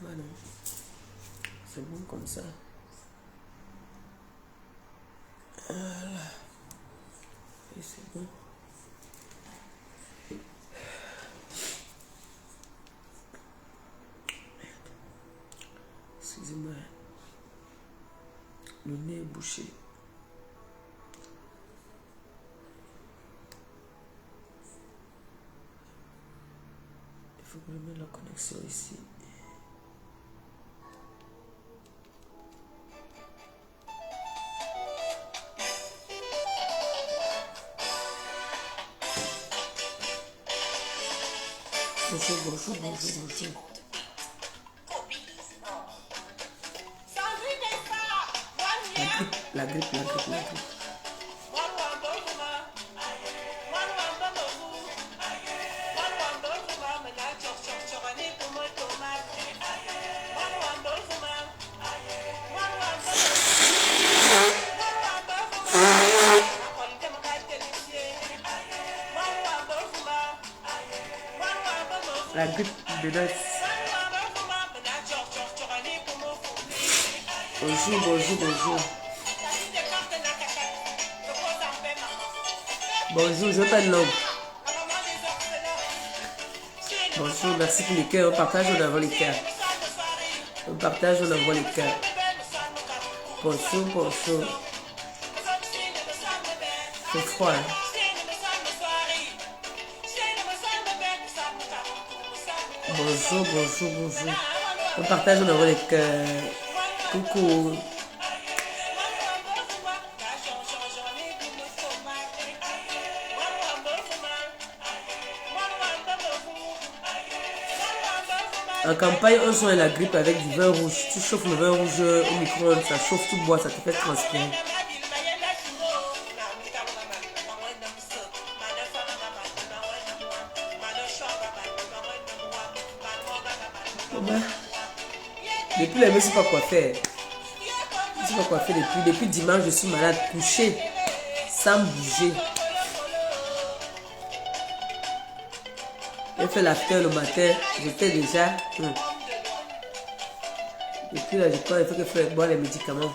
Voilà. C'est bon comme ça. Voilà. Et c'est bon. Excusez-moi. Le nez est bouché. Il faut que je mette la connexion ici. Bonjour, bonjour, bonjour, bonjour. La grippe. La grippe de l'os. Bonjour. Bonjour, je m'appelle L'Homme. Bonjour, merci pour les cœurs. On partage, on envoie les cœurs. Bonjour. C'est froid. Hein? Bonjour. On partage, on envoie les cœurs. Coucou. En campagne, on soigne la grippe avec du vin rouge. Tu chauffes le vin rouge au micro-ondes, ça chauffe, tu bois, ça te fait transpirer. Depuis la nuit, je ne sais pas quoi faire. Depuis dimanche, je suis malade, couché, sans bouger. J'ai fait l'after le matin, j'étais déjà. Depuis là, je crois qu'il faut que je fasse boire les médicaments.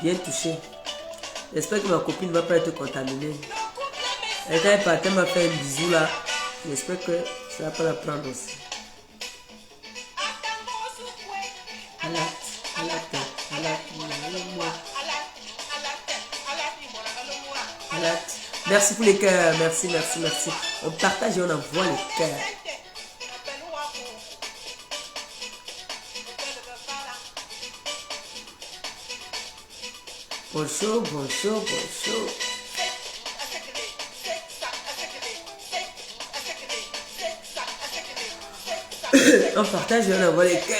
Bien touché. J'espère que ma copine ne va pas être contaminée. Elle, quand elle partait, elle m'a fait un bisou là. J'espère que ça ne va pas la prendre aussi. Merci pour les cœurs, merci. On partage et on envoie les cœurs. Bonjour. On partage et on envoie les cœurs.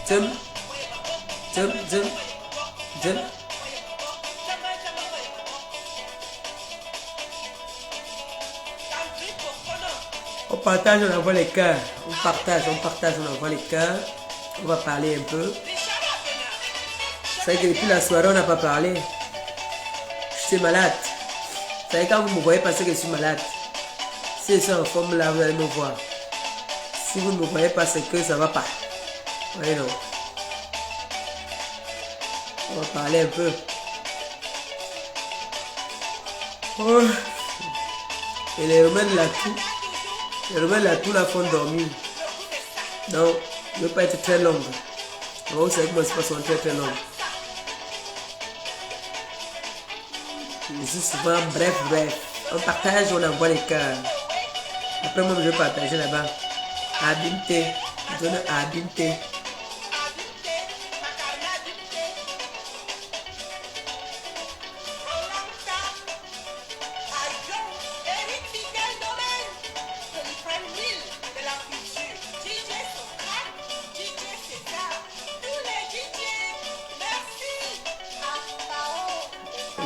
J'aime. On partage, on envoie les cœurs. On envoie les cœurs. On va parler un peu. C'est vrai que depuis la soirée, on n'a pas parlé. Je suis malade. C'est vrai que quand vous me voyez penser que je suis malade. Si je suis en forme là, vous allez me voir. Si vous ne me voyez pas, c'est que ça ne va pas. Oui, non. On va parler un peu. Oh. Et les remèdes la toux la font dormir. Donc, ne veut pas être très longue. Vous savez que moi, c'est pas souvent très longue. Je suis souvent bref. On partage, on envoie les cœurs. Après, moi, je vais partager là-bas. Abinté. Zone Abinté.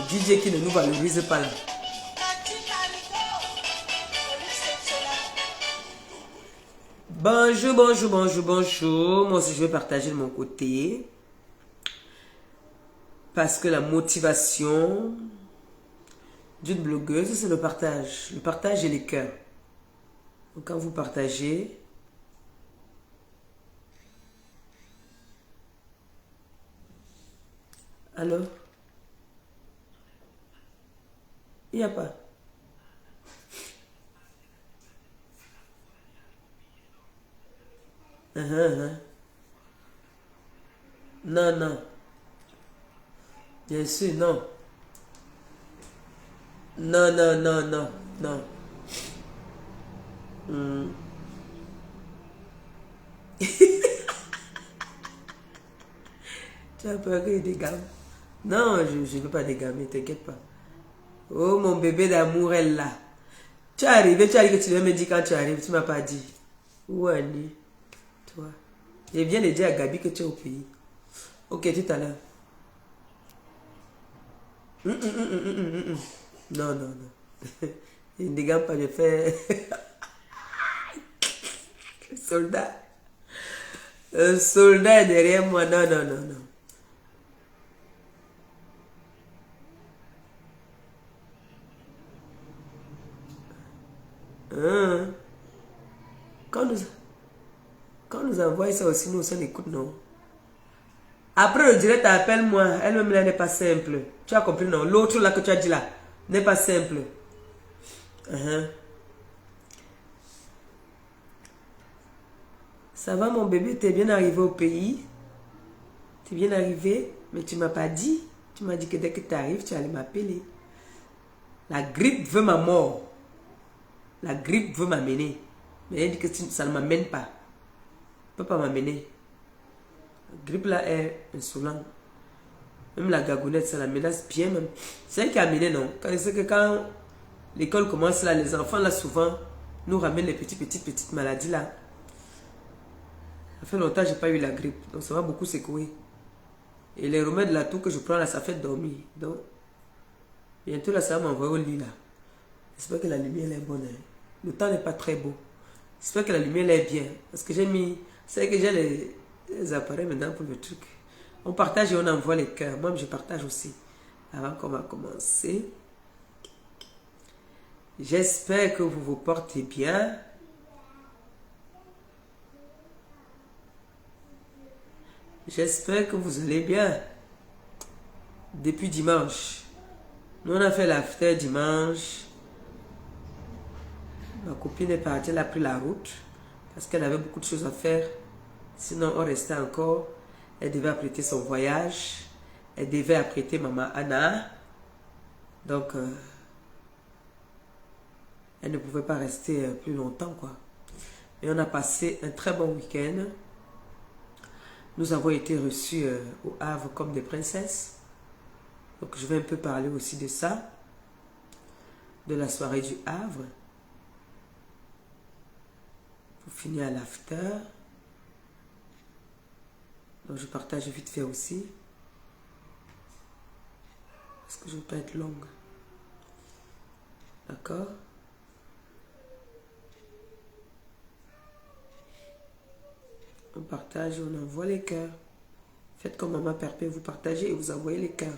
DJ qui ne nous valorise pas là. Bonjour, bonjour, bonjour, bonjour. Moi aussi, je vais partager de mon côté. Parce que la motivation d'une blogueuse, c'est le partage. Le partage et les cœurs. Donc, quand vous partagez, alors, il n'y a pas. Non, non. Bien sûr, non. Non, non, non, non, non. Hmm. Tu as peur que je dégame? Non, je ne veux pas dégamer, t'inquiète pas. Oh, mon bébé d'amour est là. Tu es arrivé, tu as dit que tu devais me dire quand tu arrives, tu ne m'as pas dit. Où Annie? Toi. Je viens de dire à Gabi que tu es au pays. Ok, tout à l'heure. Non, non, non. Je ne dégame pas, je fais soldat. Un soldat est derrière moi. Non, non, non, non. Hein? Quand nous, quand nous envoie ça aussi, nous, on écoute, non? Après, le direct, appelle-moi. Elle-même, là, n'est pas simple. Tu as compris, non? L'autre, là, que tu as dit, là, n'est pas simple. Uh-huh. Ça va, mon bébé? T'es bien arrivé au pays? T'es bien arrivé? Mais tu m'as pas dit. Tu m'as dit que dès que tu arrives, tu allais m'appeler. La grippe veut ma mort. La grippe veut m'amener. Mais elle dit que ça ne m'amène pas. Elle ne peut pas m'amener. La grippe là est insolente. Même la gagounette, ça la menace bien même. C'est elle qui a amené, non? C'est que quand l'école commence là, les enfants là souvent nous ramènent les petites maladies là. Ça fait longtemps que je n'ai pas eu la grippe. Donc ça va beaucoup secouer. Et les remèdes là, tout que je prends là, ça fait dormir. Donc, bientôt là, ça va m'envoyer au lit là. J'espère que la lumière est bonne. Hein. Le temps n'est pas très beau. J'espère que la lumière est bien. Parce que j'ai mis... C'est que j'ai les appareils maintenant pour le truc. On partage et on envoie les cœurs. Moi, je partage aussi. Avant qu'on va commencer. J'espère que vous vous portez bien. J'espère que vous allez bien. Depuis dimanche. Nous, on a fait l'after dimanche. Ma copine est partie, elle a pris la route. Parce qu'elle avait beaucoup de choses à faire. Sinon, on restait encore. Elle devait apprêter son voyage. Elle devait apprêter maman Anna. Donc, elle ne pouvait pas rester plus longtemps, quoi. Et on a passé un très bon week-end. Nous avons été reçus au Havre comme des princesses. Donc, je vais un peu parler aussi de ça. De la soirée du Havre. Pour finir à l'after. Donc, je partage vite fait aussi. Parce que je ne veux pas être longue. D'accord? On partage, on envoie les cœurs. Faites comme Maman Perpé, vous partagez et vous envoyez les cœurs.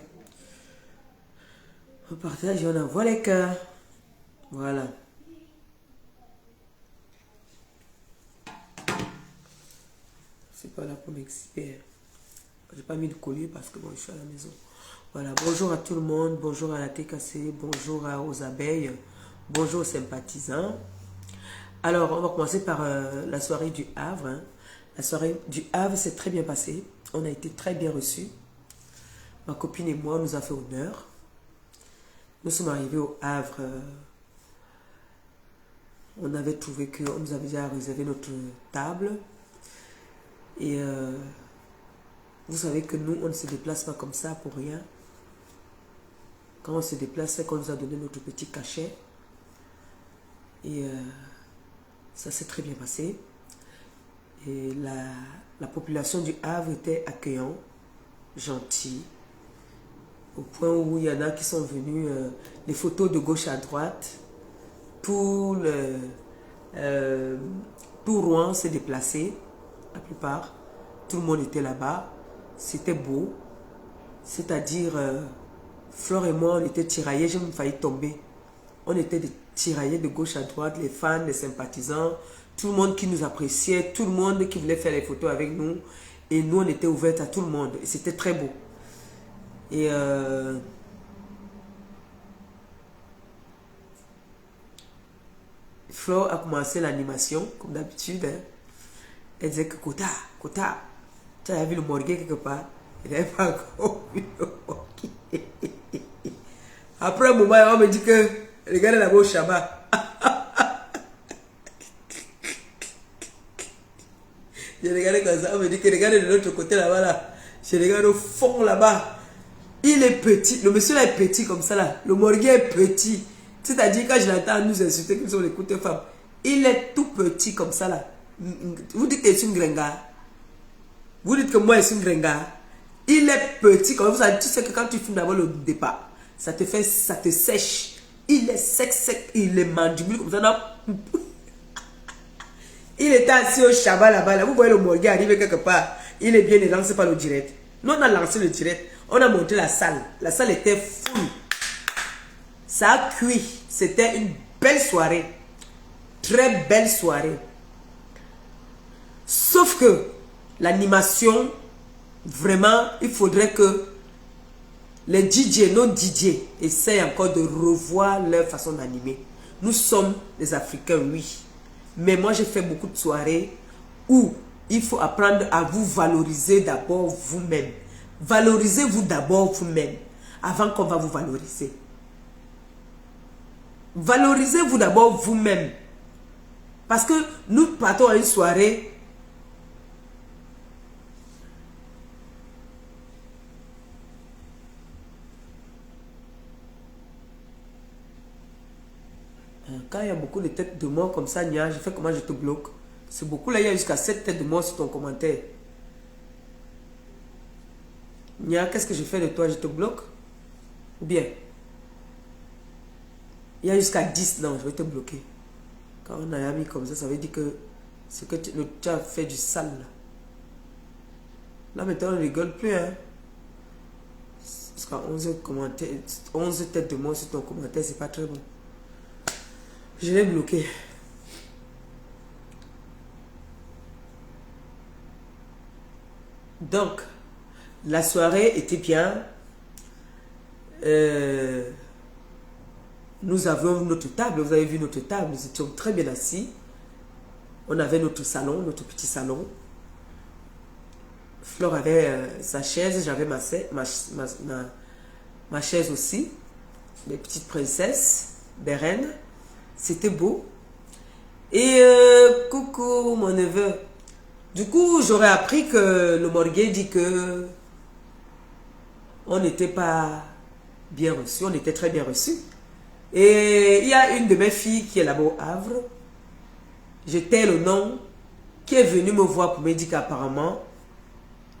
On partage et on envoie les cœurs. Voilà. C'est pas là pour m'exhiber. J'ai pas mis de collier parce que bon, je suis à la maison. Voilà, bonjour à tout le monde. Bonjour à la TKC. Bonjour aux abeilles. Bonjour aux sympathisants. Alors, on va commencer par la soirée du Havre. Hein. La soirée du Havre s'est très bien passée. On a été très bien reçus. Ma copine et moi, on nous a fait honneur. Nous sommes arrivés au Havre. On avait trouvé qu'on nous avait déjà réservé notre table. Et vous savez que nous, on ne se déplace pas comme ça pour rien. Quand on se déplace, c'est qu'on nous a donné notre petit cachet. Et ça s'est très bien passé. Et la population du Havre était accueillante, gentille. Au point où il y en a qui sont venus, les photos de gauche à droite, pour tout Rouen s'est déplacé, la plupart. Tout le monde était là-bas. C'était beau. C'est-à-dire, Flore et moi, on était tiraillés. J'ai même failli tomber. On était tiraillés de gauche à droite, les fans, les sympathisants, tout le monde qui nous appréciait, tout le monde qui voulait faire les photos avec nous. Et nous, on était ouverts à tout le monde. Et c'était très beau. Et Flore a commencé l'animation, comme d'habitude. Hein. Elle disait que Kota, tu as vu le morguet quelque part? Elle n'avait pas encore vu le morguet. Après un moment, on me dit que regardez là-bas au Shabbat. Je regardais comme ça, on me dit que regardez de l'autre côté là-bas. Là. Je regarde au fond là-bas. Il est petit, le monsieur là est petit comme ça là. Le morguet est petit. C'est-à-dire quand je l'entends nous insulter comme si on écoutait femme. Il est tout petit comme ça là. Vous dites que je suis une gringa. Vous dites que moi je suis une gringa. Il est petit comme ça. Tu sais que quand tu filmes d'abord le départ, ça te sèche. Il est sec, il est mandibule comme ça. Non? Il était assis au Shabbat là-bas. Là. Vous voyez le morguet arriver quelque part. Il est bien lancé par le direct. Nous on a lancé le direct. On a monté la salle. La salle était full. Ça a cuit. C'était une belle soirée. Très belle soirée. Sauf que l'animation, vraiment, il faudrait que les DJ, nos DJ, essayent encore de revoir leur façon d'animer. Nous sommes des Africains, oui. Mais moi, j'ai fait beaucoup de soirées où il faut apprendre à vous valoriser d'abord vous-même. Valorisez-vous d'abord vous-même avant qu'on va vous valoriser. Valorisez-vous d'abord vous-même. Parce que nous partons à une soirée. Quand il y a beaucoup de têtes de mort comme ça, Nia, je fais comment je te bloque. C'est beaucoup là, il y a jusqu'à 7 têtes de mort sur ton commentaire. Nia, qu'est-ce que je fais de toi? Je te bloque? Ou bien? Il y a jusqu'à 10, non, je vais te bloquer. Quand on a mis comme ça veut dire que c'est que tu as fait du sale. Là, maintenant, on ne rigole plus. Hein? Parce qu'à 11 têtes de mort sur ton commentaire, c'est pas très bon. Je l'ai bloqué. Donc, la soirée était bien. Nous avions notre table. Vous avez vu notre table. Nous étions très bien assis. On avait notre salon, notre petit salon. Flore avait sa chaise. J'avais ma chaise aussi. Les petites princesses, des reines. C'était beau. Et coucou mon neveu. Du coup, j'aurais appris que le morguet dit que on n'était pas bien reçu. On était très bien reçu. Et il y a une de mes filles qui est là-bas au Havre. Je tais le nom. Qui est venue me voir pour me dire qu'apparemment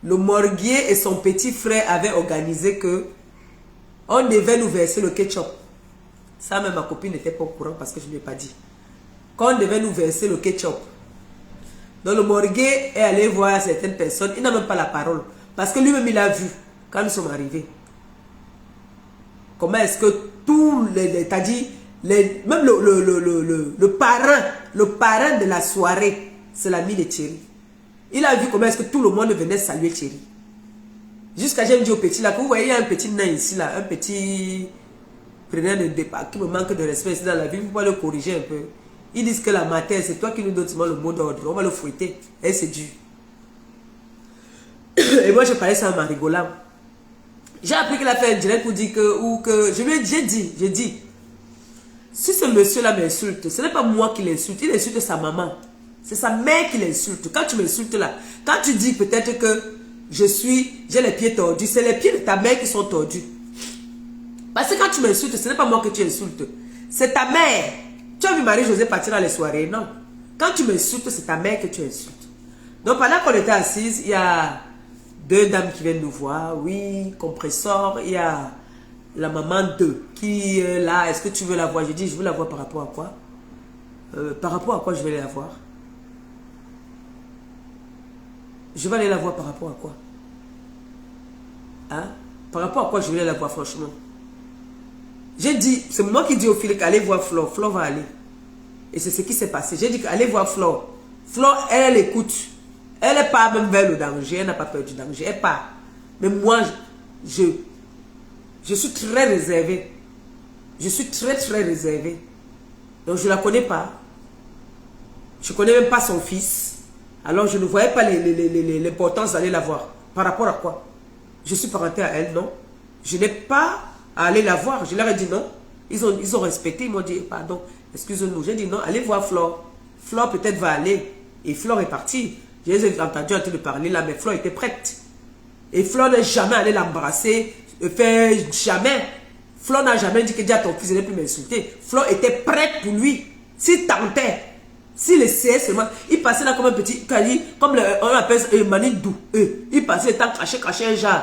le morguet et son petit frère avaient organisé que on devait nous verser le ketchup. Ça, même ma copine n'était pas au courant parce que je ne lui ai pas dit. Qu'on devait nous verser le ketchup. Donc le morguet est allé voir certaines personnes. Il n'a même pas la parole. Parce que lui-même, il a vu quand nous sommes arrivés. Comment est-ce que tous les... T'as dit, même le parrain de la soirée, c'est l'ami de Thierry. Il a vu comment est-ce que tout le monde venait saluer Thierry. Jusqu'à j'ai dit au petit là, que vous voyez, il y a un petit nain ici là, un petit... preneur de départ qui me manque de respect ici dans la vie, il faut le corriger un peu. Ils disent que la matière, c'est toi qui nous donnes le mot d'ordre. On va le fouetter. Et c'est dur. Et moi, je parlais ça en rigolant. J'ai appris qu'il a fait un direct pour dire que... J'ai dit. Si ce monsieur-là m'insulte, ce n'est pas moi qui l'insulte. Il insulte sa maman. C'est sa mère qui l'insulte. Quand tu m'insultes là, quand tu dis peut-être que j'ai les pieds tordus, c'est les pieds de ta mère qui sont tordus. Parce que quand tu m'insultes, ce n'est pas moi que tu insultes. C'est ta mère. Tu as vu Marie-Josée partir dans les soirées? Non. Quand tu m'insultes, c'est ta mère que tu insultes. Donc pendant qu'on était assises, il y a 2 dames qui viennent nous voir. Oui, compresseur. Il y a la maman d'eux qui est là. Est-ce que tu veux la voir? Je dis, je veux la voir par rapport à quoi? Par rapport à quoi je vais la voir? Je vais aller la voir par rapport à quoi? Hein? Par rapport à quoi je vais aller la voir, franchement? J'ai dit, c'est moi qui dis au Philippe, allez voir Flore. Flore va aller. Et c'est ce qui s'est passé. J'ai dit, allez voir Flore. Flore, elle écoute. Elle n'est pas même vers le danger. Elle n'a pas peur du danger. Elle part. Mais moi, je suis très réservé. Je suis très réservé. Donc je ne la connais pas. Je ne connais même pas son fils. Alors je ne voyais pas l'importance d'aller la voir. Par rapport à quoi? Je suis parenté à elle, non? Je n'ai pas à aller la voir. Je leur ai dit non. Ils ont respecté. Ils m'ont dit, pardon, excusez-nous. J'ai dit non, allez voir Flore. Flore peut-être va aller. Et Flore est partie. J'ai entendu en train de parler là, mais Flore était prête. Et Flore n'est jamais allé l'embrasser. Jamais. Flore n'a jamais dit que dis à ton fils, il n'est plus m'insulter. Flore était prête pour lui. S'il tentait, s'il essayait seulement, il passait là comme un petit cali, comme on appelle Manidou. Il passait le temps caché un genre.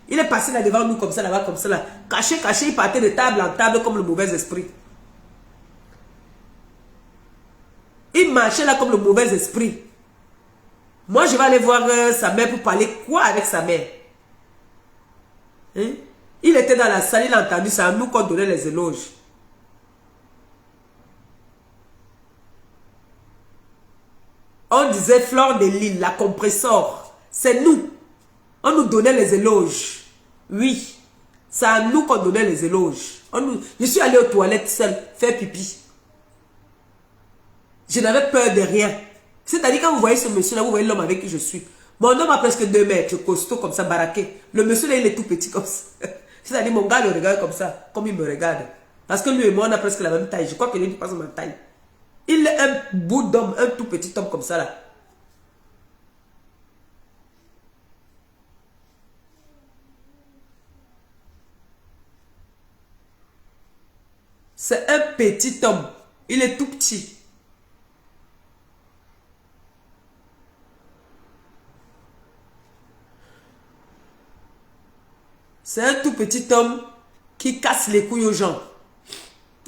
Il est passé là devant nous comme ça, là-bas, comme ça, là. Caché, il partait de table en table comme le mauvais esprit. Il marchait là comme le mauvais esprit. Moi, je vais aller voir sa mère pour parler quoi avec sa mère? Hein? Il était dans la salle, il a entendu, c'est à nous qu'on donnait les éloges. On disait Flore de Lille, la compresseur. C'est nous. On nous donnait les éloges. Oui. C'est à nous qu'on donnait les éloges. Je suis allé aux toilettes seule, faire pipi. Je n'avais peur de rien. C'est-à-dire, quand vous voyez ce monsieur-là, vous voyez l'homme avec qui je suis. Mon homme a presque 2 mètres, costaud comme ça, baraqué. Le monsieur-là, il est tout petit comme ça. C'est-à-dire, mon gars le regarde comme ça, comme il me regarde. Parce que lui et moi, on a presque la même taille. Je crois que lui, il passe ma taille. Il est un bout d'homme, un tout petit homme comme ça, là. C'est un petit homme. Il est tout petit. C'est un tout petit homme qui casse les couilles aux gens.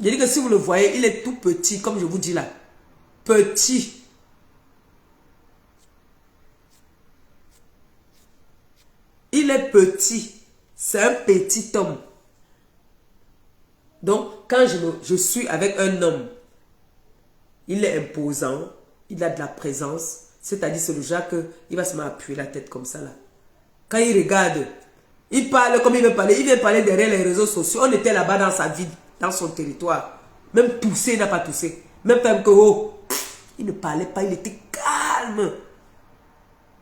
Je dis que si vous le voyez, il est tout petit, comme je vous dis là. Petit. Il est petit. C'est un petit homme. Donc, quand je suis avec un homme, il est imposant, il a de la présence. C'est-à-dire, c'est le genre qu'il va se mettre à appuyer la tête comme ça là. Quand il regarde, il parle comme il veut parler. Il vient parler derrière les réseaux sociaux. On était là-bas dans sa ville, dans son territoire. Même tousser, il n'a pas toussé. Même que oh, il ne parlait pas, il était calme.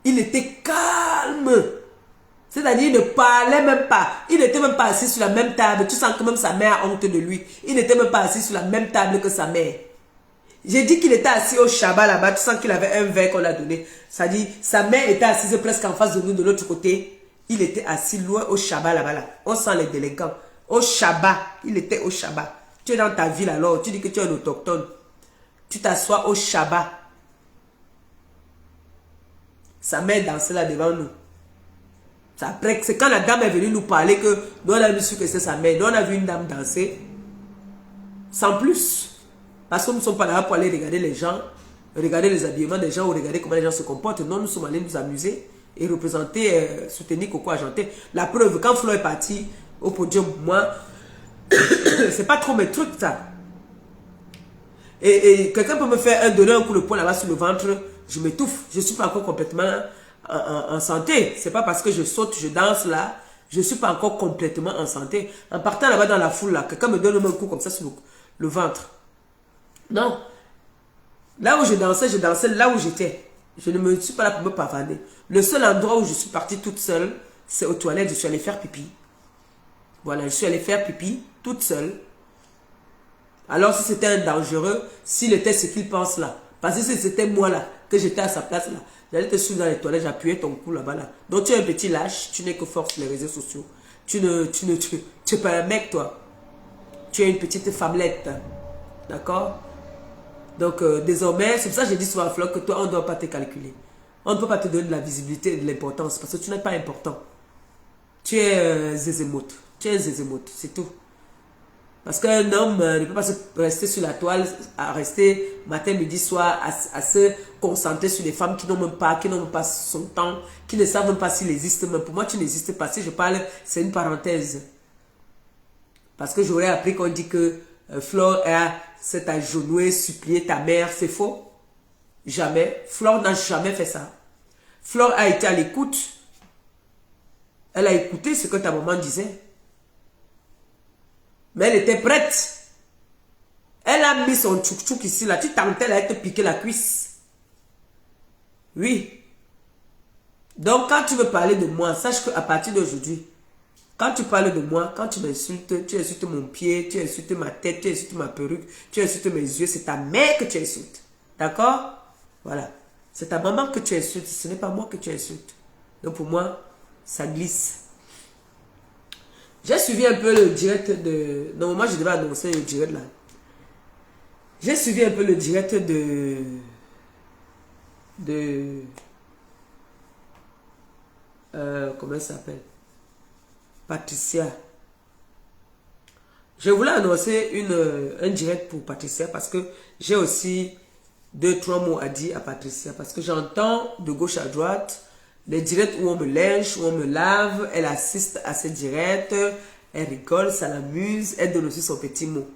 Il était calme. C'est-à-dire, il ne parlait même pas. Il n'était même pas assis sur la même table. Tu sens que même sa mère a honte de lui. Il n'était même pas assis sur la même table que sa mère. J'ai dit qu'il était assis au Shabbat là-bas. Tu sens qu'il avait un verre qu'on a donné. C'est-à-dire, sa mère était assise presque en face de nous de l'autre côté. Il était assis loin au Shabbat là-bas. Là. On sent les délinquants. Au Shabbat. Il était au Shabbat. Tu es dans ta ville alors. Tu dis que tu es un autochtone. Tu t'assois au Shabbat. Sa mère dansait là devant nous. Après, c'est quand la dame est venue nous parler que nous on a vu que c'est sa mère. Nous on a vu une dame danser. Sans plus. Parce que nous ne sommes pas là pour aller regarder les gens, regarder les habillements des gens ou regarder comment les gens se comportent. Non, nous sommes allés nous amuser et représenter, soutenir Coco Argenté. La preuve, quand Flo est parti au podium, moi, c'est pas trop mes trucs ça. Et quelqu'un peut me faire donner un coup de poing là-bas sur le ventre, je m'étouffe. Je ne suis pas encore complètement en santé. C'est pas parce que je saute, je danse là, je ne suis pas encore complètement en santé. En partant là-bas dans la foule là, quelqu'un me donne un coup comme ça sur le ventre. Non. Là où je dansais là où j'étais. Je ne me suis pas là pour me pavaner. Le seul endroit où je suis partie toute seule, c'est aux toilettes. Je suis allée faire pipi. Voilà, je suis allée faire pipi toute seule. Alors si c'était un dangereux, s'il était ce qu'il pense là. Parce que si c'était moi là, que j'étais à sa place là, j'allais te suivre dans les toilettes, j'appuyais ton cou là-bas là. Donc tu es un petit lâche, tu n'es que force les réseaux sociaux. Tu es pas un mec toi. Tu es une petite femmelette. D'accord? Donc, désormais, c'est pour ça que j'ai dit sur la Flore que toi, on ne doit pas te calculer. On ne peut pas te donner de la visibilité et de l'importance parce que tu n'es pas important. Tu es zézémote. Tu es zézémote, c'est tout. Parce qu'un homme ne peut pas rester sur la toile, à rester matin, midi, soir, à se concentrer sur des femmes qui n'ont même pas son temps, qui ne savent même pas s'il existe. Mais pour moi, tu n'existes pas. Si je parle, c'est une parenthèse. Parce que j'aurais appris qu'on dit que Flore s'est agenouillée, supplier ta mère. C'est faux. Jamais. Flore n'a jamais fait ça. Flore a été à l'écoute. Elle a écouté ce que ta maman disait. Mais elle était prête. Elle a mis son tchouk-tchouk ici, là. Tu tentais, elle a te piquer la cuisse. Oui. Donc, quand tu veux parler de moi, sache qu'à partir d'aujourd'hui, quand tu parles de moi, quand tu m'insultes, tu insultes mon pied, tu insultes ma tête, tu insultes ma perruque, tu insultes mes yeux, c'est ta mère que tu insultes. D'accord? Voilà. C'est ta maman que tu insultes, ce n'est pas moi que tu insultes. Donc, pour moi, ça glisse. J'ai suivi un peu le direct de... Normalement, je devais annoncer le direct là. J'ai suivi un peu le direct comment elle s'appelle? Patricia. Je voulais annoncer un direct pour Patricia parce que j'ai aussi 2-3 mots à dire à Patricia. Parce que j'entends de gauche à droite les directs où on me lèche, où on me lave. Elle assiste à ces directs. Elle rigole, ça l'amuse. Elle donne aussi son petit mot.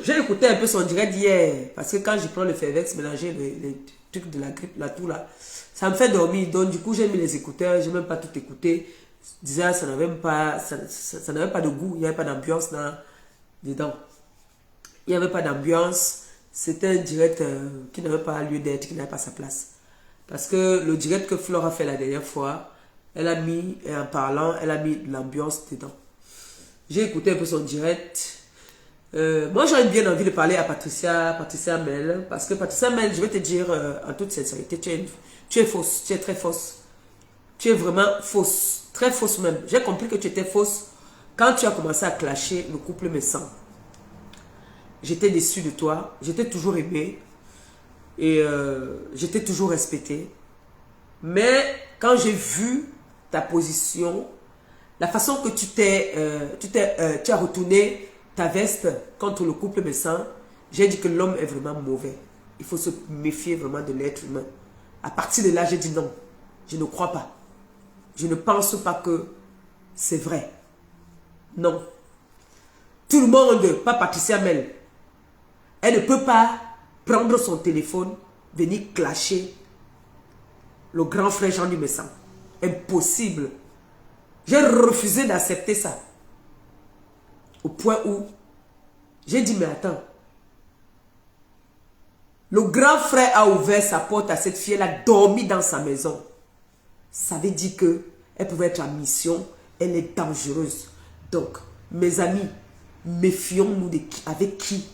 J'ai écouté un peu son direct hier. Parce que quand je prends le Fervex, mélanger les trucs de la grippe, là, tout là, ça me fait dormir. Donc du coup, j'ai mis les écouteurs. Je n'ai même pas tout écouté. Disant ça n'avait pas, ça n'avait pas de goût. Il n'y avait pas d'ambiance dedans. Il n'y avait pas d'ambiance. C'était un direct qui n'avait pas lieu d'être, qui n'avait pas sa place. Parce que le direct que Flore a fait la dernière fois, elle a mis, en parlant, elle a mis de l'ambiance dedans. J'ai écouté un peu son direct. Moi, j'aurais bien envie de parler à Patricia Mel. Parce que Patricia Mel, je vais te dire en toute sincérité, tu es fausse, tu es très fausse. Tu es vraiment fausse, très fausse même. J'ai compris que tu étais fausse quand tu as commencé à clasher le couple Messan. J'étais déçue de toi, j'étais toujours aimée. Et j'étais toujours respectée. Mais quand j'ai vu ta position, la façon que tu as retourné ta veste contre le couple Messan, j'ai dit que l'homme est vraiment mauvais. Il faut se méfier vraiment de l'être humain. À partir de là, j'ai dit non. Je ne crois pas. Je ne pense pas que c'est vrai. Non. Tout le monde, pas Patricia Mel, elle ne peut pas prendre son téléphone, venir clasher le grand frère Jean du Messan. Impossible. J'ai refusé d'accepter ça. Au point où j'ai dit, mais attends. Le grand frère a ouvert sa porte à cette fille, elle a dormi dans sa maison. Ça veut dire qu'elle pouvait être en mission, elle est dangereuse. Donc, mes amis, méfions-nous avec qui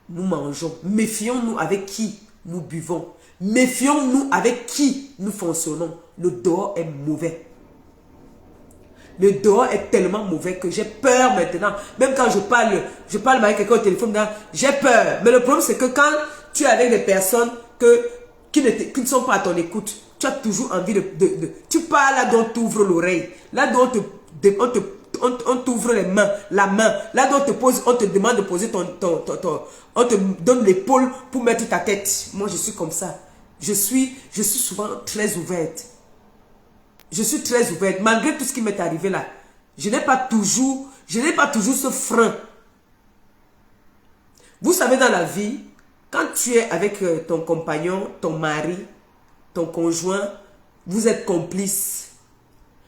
nous mangeons. Méfions-nous avec qui nous buvons. Méfions-nous avec qui nous fonctionnons. Le dehors est mauvais. Le dehors est tellement mauvais que j'ai peur maintenant. Même quand je parle avec quelqu'un au téléphone, j'ai peur. Mais le problème, c'est que quand tu es avec des personnes qui ne sont pas à ton écoute, tu as toujours envie tu parles là dont tu ouvres l'oreille. Là dont on t'ouvre la main. Là dont on te demande de poser on te donne l'épaule pour mettre ta tête. Moi, je suis comme ça. Je suis souvent très ouverte. Je suis très ouverte. Malgré tout ce qui m'est arrivé là, je n'ai pas toujours ce frein. Vous savez, dans la vie, quand tu es avec ton compagnon, ton mari, ton conjoint, vous êtes complices.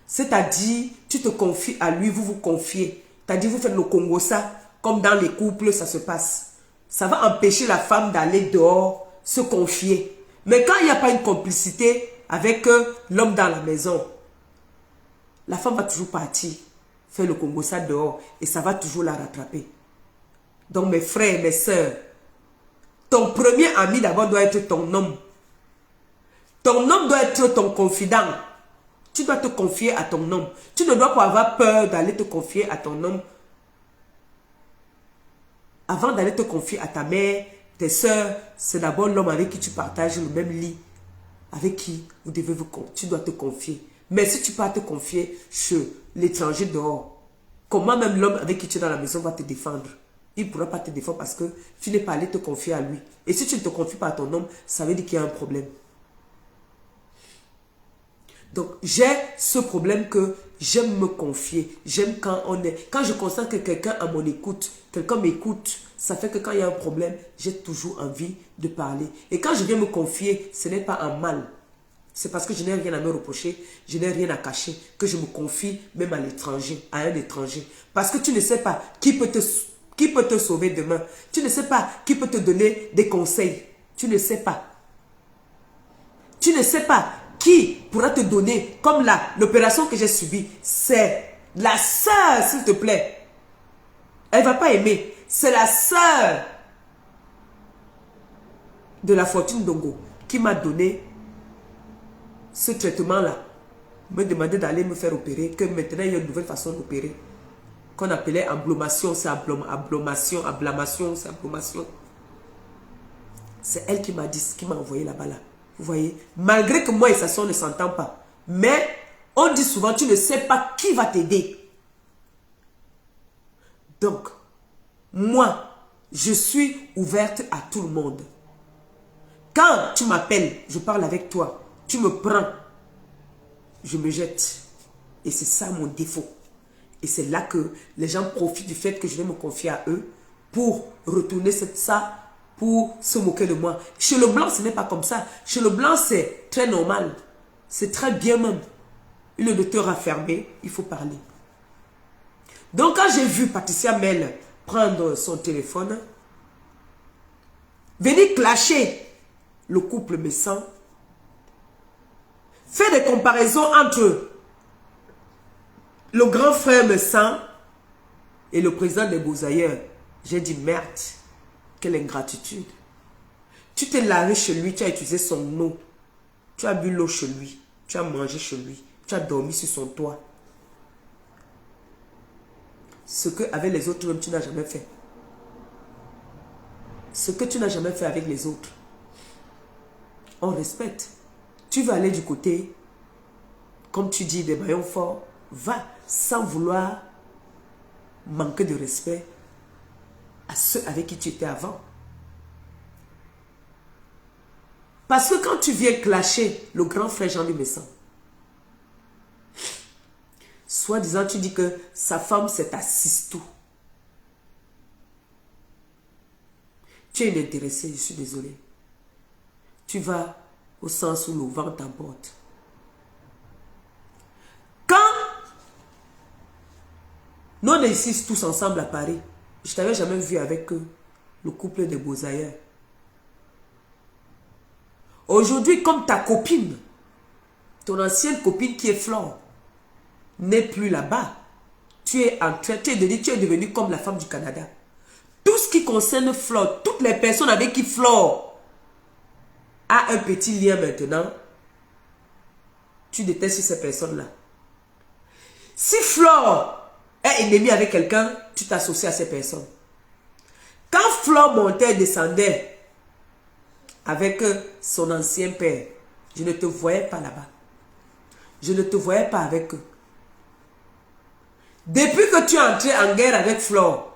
C'est-à-dire, tu te confies à lui, vous vous confiez. C'est-à-dire, vous faites le Congo-ça, comme dans les couples, ça se passe. Ça va empêcher la femme d'aller dehors, se confier. Mais quand il n'y a pas une complicité avec l'homme dans la maison, la femme va toujours partir, faire le Congo-ça dehors, et ça va toujours la rattraper. Donc, mes frères et mes sœurs, ton premier ami d'abord doit être ton homme. Ton homme doit être ton confident. Tu dois te confier à ton homme. Tu ne dois pas avoir peur d'aller te confier à ton homme. Avant d'aller te confier à ta mère, tes soeurs, c'est d'abord l'homme avec qui tu partages le même lit. Avec qui tu dois te confier. Mais si tu peux te confier chez l'étranger dehors, comment même l'homme avec qui tu es dans la maison va te défendre? Il ne pourra pas te défendre parce que tu n'es pas allé te confier à lui. Et si tu ne te confies pas à ton homme, ça veut dire qu'il y a un problème. Donc, j'ai ce problème que j'aime me confier. J'aime quand je constate que quelqu'un a mon écoute, quelqu'un m'écoute, ça fait que quand il y a un problème, j'ai toujours envie de parler. Et quand je viens me confier, ce n'est pas un mal. C'est parce que je n'ai rien à me reprocher, je n'ai rien à cacher, que je me confie même à l'étranger, à un étranger. Parce que tu ne sais pas qui peut te sauver demain. Tu ne sais pas qui peut te donner des conseils. Tu ne sais pas. Tu ne sais pas qui pourra te donner, comme l'opération que j'ai subie. C'est la sœur, s'il te plaît. Elle ne va pas aimer. C'est la sœur de la Fortune Dongo qui m'a donné ce traitement-là. Me demandait d'aller me faire opérer, que maintenant il y a une nouvelle façon d'opérer. Qu'on appelait ablomation, c'est ablomation, c'est ablomation. C'est elle qui m'a dit, qui m'a envoyé là-bas là. Vous voyez, malgré que moi et sa soeur ne s'entendent pas. Mais on dit souvent, tu ne sais pas qui va t'aider. Donc, moi, je suis ouverte à tout le monde. Quand tu m'appelles, je parle avec toi. Tu me prends, je me jette. Et c'est ça mon défaut. Et c'est là que les gens profitent du fait que je vais me confier à eux pour retourner ça, pour se moquer de moi. Chez le blanc, ce n'est pas comme ça. Chez le blanc, c'est très normal. C'est très bien même. Le docteur a fermé, il faut parler. Donc quand j'ai vu Patricia Mel prendre son téléphone, venir clasher le couple Messan, faire des comparaisons entre le grand frère Messan et le président des Beaux-Ailleurs, j'ai dit merde, quelle ingratitude. Tu t'es lavé chez lui, tu as utilisé son eau, tu as bu l'eau chez lui, tu as mangé chez lui, tu as dormi sur son toit. Ce que avec les autres même tu n'as jamais fait. Ce que tu n'as jamais fait avec les autres. On respecte. Tu veux aller du côté, comme tu dis, des maillons forts, va sans vouloir manquer de respect à ceux avec qui tu étais avant. Parce que quand tu viens clasher le grand frère Jean-Louis Messan, soi-disant tu dis que sa femme c'est ta sistou. Tu es inintéressé, je suis désolé. Tu vas au sens où le vent t'emporte. Quand nous on est ici tous ensemble à Paris, je ne t'avais jamais vu avec eux, le couple des Beaux-Ailleurs. Aujourd'hui, comme ta copine, ton ancienne copine qui est Flore, n'est plus là-bas, tu es devenu comme la femme du Canada. Tout ce qui concerne Flore, toutes les personnes avec qui Flore a un petit lien maintenant, tu détestes ces personnes-là. Si Flore est ennemie avec quelqu'un, tu t'associes à ces personnes. Quand Flore montait et descendait avec son ancien père, je ne te voyais pas là-bas. Je ne te voyais pas avec eux. Depuis que tu es entré en guerre avec Flore,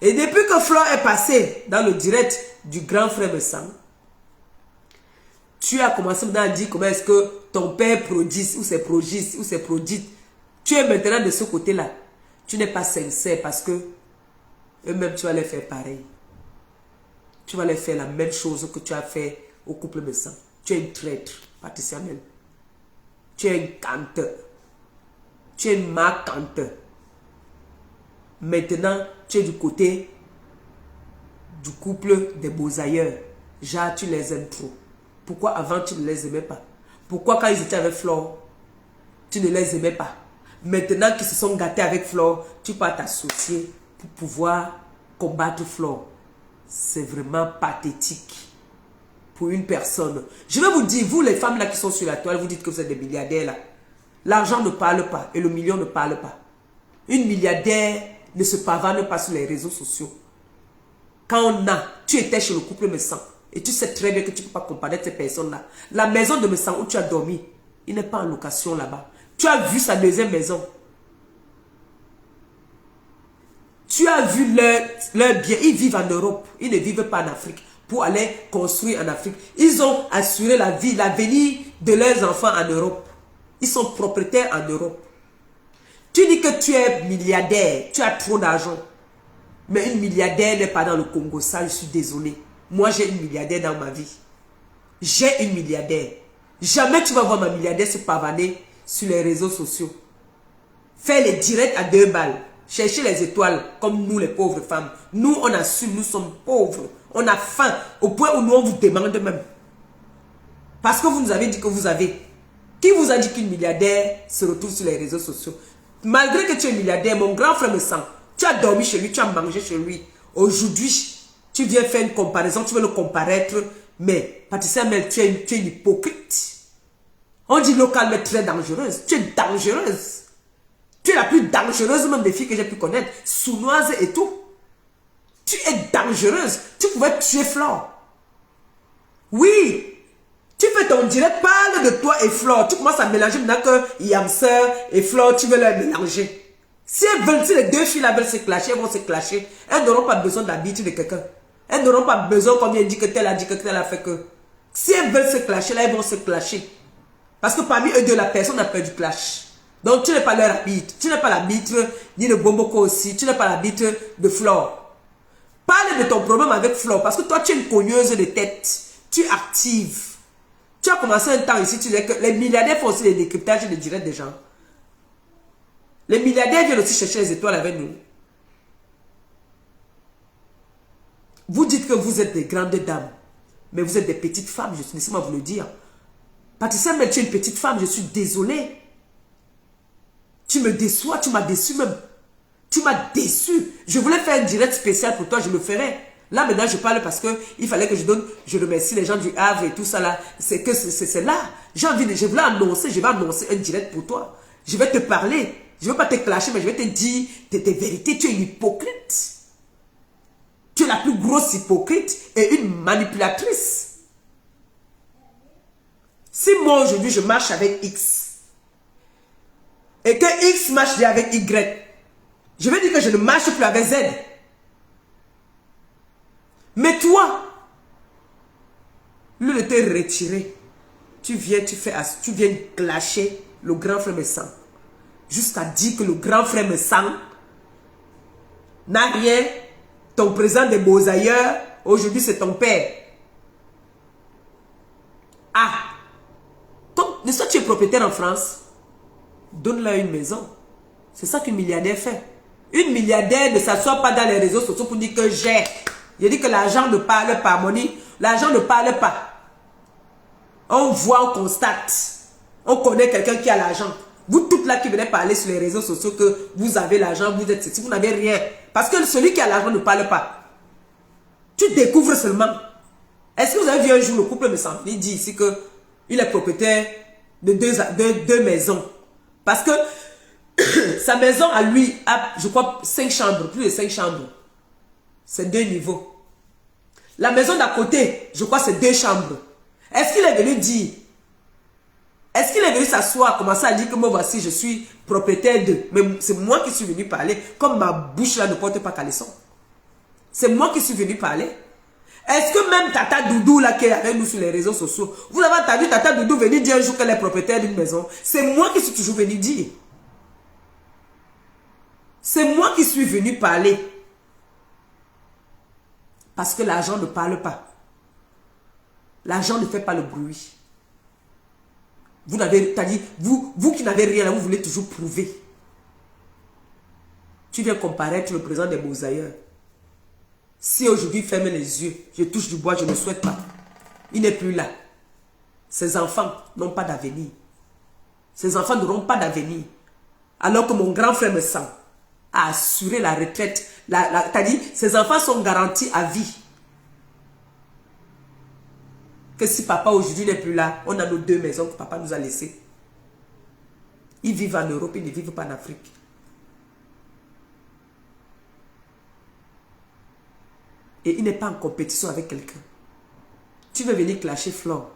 et depuis que Flore est passé dans le direct du grand frère Messan, tu as commencé maintenant à dire comment est-ce que ton père prodigue, ou c'est prodigue, ou c'est prodigue. Tu es maintenant de ce côté-là. Tu n'es pas sincère parce que eux-mêmes, tu vas les faire pareil. Tu vas les faire la même chose que tu as fait au couple Messan. Tu es une traître, Patricia Mel. Tu es une canteur. Tu es une marquante. Maintenant, tu es du côté du couple des Beaux-Ailleurs. Genre, tu les aimes trop. Pourquoi avant, tu ne les aimais pas? Pourquoi quand ils étaient avec Flore, tu ne les aimais pas? Maintenant qu'ils se sont gâtés avec Flore, tu peux t'associer pour pouvoir combattre Flore. C'est vraiment pathétique pour une personne. Je vais vous dire, vous les femmes là qui sont sur la toile, vous dites que vous êtes des milliardaires là. L'argent ne parle pas et le million ne parle pas. Une milliardaire ne se pavane pas sur les réseaux sociaux. Quand tu étais chez le couple Messan et tu sais très bien que tu ne peux pas comparer ces personnes-là. La maison de Messan où tu as dormi, il n'est pas en location là-bas. Tu as vu sa deuxième maison. Tu as vu leur bien. Ils vivent en Europe. Ils ne vivent pas en Afrique. Pour aller construire en Afrique. Ils ont assuré la vie, l'avenir de leurs enfants en Europe. Ils sont propriétaires en Europe. Tu dis que tu es milliardaire. Tu as trop d'argent. Mais une milliardaire n'est pas dans le Congo. Ça, je suis désolé. Moi, j'ai une milliardaire dans ma vie. J'ai une milliardaire. Jamais tu vas voir ma milliardaire se pavaner sur les réseaux sociaux. Faire les directs à 2 balles. Chercher les étoiles comme nous les pauvres femmes. Nous on assume, nous sommes pauvres. On a faim au point où nous on vous demande même. Parce que vous nous avez dit que vous avez. Qui vous a dit qu'une milliardaire se retrouve sur les réseaux sociaux? Malgré que tu es milliardaire, mon grand frère me sent. Tu as dormi chez lui, tu as mangé chez lui. Aujourd'hui, tu viens faire une comparaison, tu veux le comparaître. Mais Patricia Mel, tu es une hypocrite. On dit local mais très dangereuse. Tu es dangereuse. Tu es la plus dangereuse même des filles que j'ai pu connaître. Sournoise et tout. Tu es dangereuse. Tu pouvais tuer Flore. Oui. Tu fais ton direct, parle de toi et Flore. Tu commences à mélanger maintenant que Yamseur et Flore, tu veux les mélanger. Si elles veulent, si les deux filles là veulent se clasher, elles vont se clasher. Elles n'auront pas besoin d'habitude de quelqu'un. Elles n'auront pas besoin, comme il dit que tel a dit que tel a fait que. Si elles veulent se clasher, là, elles vont se clasher. Parce que parmi eux deux, la personne a peur du clash. Donc, tu n'es pas leur arbitre. Tu n'es pas l'arbitre ni de Bomboko aussi. Tu n'es pas l'arbitre de Flore. Parle de ton problème avec Flore. Parce que toi, tu es une cogneuse de tête. Tu es active. Tu as commencé un temps ici. Tu disais que les milliardaires font aussi des décryptages et des directs des gens. Les milliardaires viennent aussi chercher les étoiles avec nous. Vous dites que vous êtes des grandes dames. Mais vous êtes des petites femmes. Laissez-moi vous le dire. Patricia, mais tu es une petite femme. Je suis désolé. Tu me déçois, tu m'as déçu même. Tu m'as déçu. Je voulais faire un direct spécial pour toi, je le ferai. Là, maintenant, je parle parce qu'il fallait que je remercie les gens du Havre et tout ça là. C'est que c'est là. J'ai envie de, je voulais annoncer, je vais annoncer un direct pour toi. Je vais te parler. Je ne vais pas te clasher, mais je vais te dire tes vérités. Tu es une hypocrite. Tu es la plus grosse hypocrite et une manipulatrice. Si moi, aujourd'hui, je marche avec X, et que X marche avec Y, je veux dire que je ne marche plus avec Z. Mais toi, le de te retirer, tu viens clasher le grand frère me sent. Jusqu'à dire que le grand frère me sent n'a rien. Ton président des beaux ailleurs, aujourd'hui c'est ton père. Ah, donc, n'est-ce pas que tu es propriétaire en France? Donne-leur une maison. C'est ça qu'une milliardaire fait. Une milliardaire ne s'assoit pas dans les réseaux sociaux pour dire que j'ai. Je dis que l'argent ne parle pas, Moni. L'argent ne parle pas. On voit, on constate. On connaît quelqu'un qui a l'argent. Vous toutes là qui venez parler sur les réseaux sociaux que vous avez l'argent, vous êtes ceci, vous n'avez rien. Parce que celui qui a l'argent ne parle pas. Tu découvres seulement. Est-ce que vous avez vu un jour le couple me semble, il dit ici que il est propriétaire de deux maisons. Parce que sa maison à lui a, je crois, 5 chambres, plus de 5 chambres. C'est 2 niveaux. La maison d'à côté, je crois, c'est 2 chambres. Est-ce qu'il est venu dire, est-ce qu'il est venu s'asseoir, commencer à dire que moi voici, je suis propriétaire de, mais c'est moi qui suis venu parler, comme ma bouche là ne porte pas caleçon. C'est moi qui suis venu parler. Est-ce que même Tata Doudou là qui est avec nous sur les réseaux sociaux, vous avez entendu Tata Doudou venir dire un jour qu'elle est propriétaire d'une maison? C'est moi qui suis toujours venu dire. C'est moi qui suis venu parler. Parce que l'argent ne parle pas. L'argent ne fait pas le bruit. Vous n'avez, c'est-à-dire, vous qui n'avez rien là, vous voulez toujours prouver. Tu viens comparaître le président des beaux ailleurs. Si aujourd'hui il ferme les yeux, je touche du bois, je ne souhaite pas. Il n'est plus là. Ses enfants n'ont pas d'avenir. Ses enfants n'auront pas d'avenir. Alors que mon grand frère me sent à assurer la retraite. C'est-à-dire, ses enfants sont garantis à vie. Que si papa aujourd'hui n'est plus là, on a nos 2 maisons que papa nous a laissées. Ils vivent en Europe, ils ne vivent pas en Afrique. Et il n'est pas en compétition avec quelqu'un. Tu veux venir clasher Flore.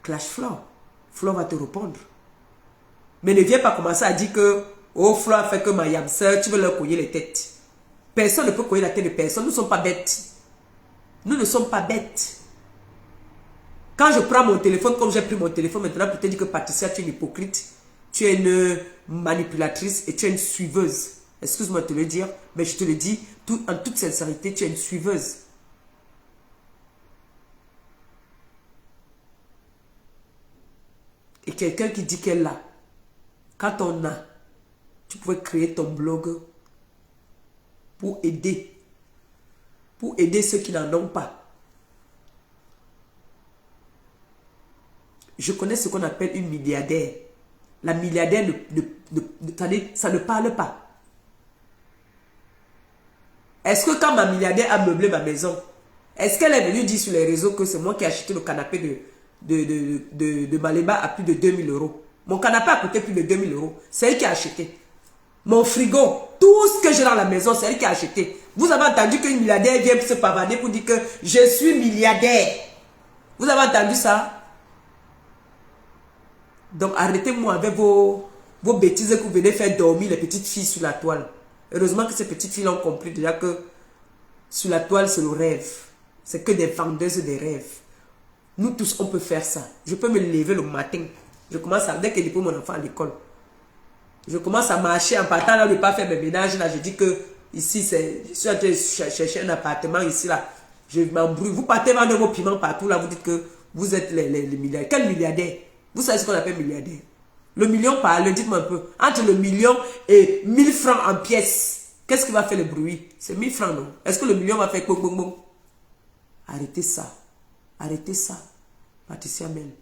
Clash Flore. Flo va te répondre. Mais ne viens pas commencer à dire que oh, Flo a fait que ma yamseur, tu veux leur cogner les têtes. Personne ne peut cogner la tête de personne. Nous ne sommes pas bêtes. Nous ne sommes pas bêtes. Quand je prends mon téléphone, comme j'ai pris mon téléphone maintenant pour te dire que Patricia, tu es une hypocrite, tu es une manipulatrice et tu es une suiveuse. Excuse-moi de te le dire, mais je te le dis en toute sincérité, tu es une suiveuse. Et quelqu'un qui dit qu'elle a, quand on a, tu pouvais créer ton blog pour aider ceux qui n'en ont pas. Je connais ce qu'on appelle une milliardaire. La milliardaire, ça ne parle pas. Est-ce que quand ma milliardaire a meublé ma maison, est-ce qu'elle est venue dire sur les réseaux que c'est moi qui ai acheté le canapé de Maléba à plus de 2000 euros? Mon canapé a coûté plus de 2000 euros. C'est elle qui a acheté. Mon frigo, tout ce que j'ai dans la maison, c'est elle qui a acheté. Vous avez entendu qu'une milliardaire vient se pavader pour dire que je suis milliardaire. Vous avez entendu ça? Donc arrêtez-moi avec vos bêtises que vous venez faire dormir les petites filles sur la toile. Heureusement que ces petites filles ont compris déjà que sur la toile c'est le rêve. C'est que des vendeuses de rêves. Nous tous on peut faire ça. Je peux me lever le matin. Je commence à, dès que je dépose mon enfant à l'école, je commence à marcher en partant là, de ne pas faire mes ménages là. Je dis que ici je suis en train de chercher un appartement ici là. Je m'embrouille. Vous partez vendre vos piments partout là. Vous dites que vous êtes les milliardaires. Quel milliardaire? Vous savez ce qu'on appelle milliardaire? Le million parle, dites-moi un peu. Entre le million et 1000 francs en pièces, qu'est-ce qui va faire le bruit? C'est 1000 francs, non? Est-ce que le million va faire boum boum boum? Arrêtez ça. Arrêtez ça. Patricia Mel, il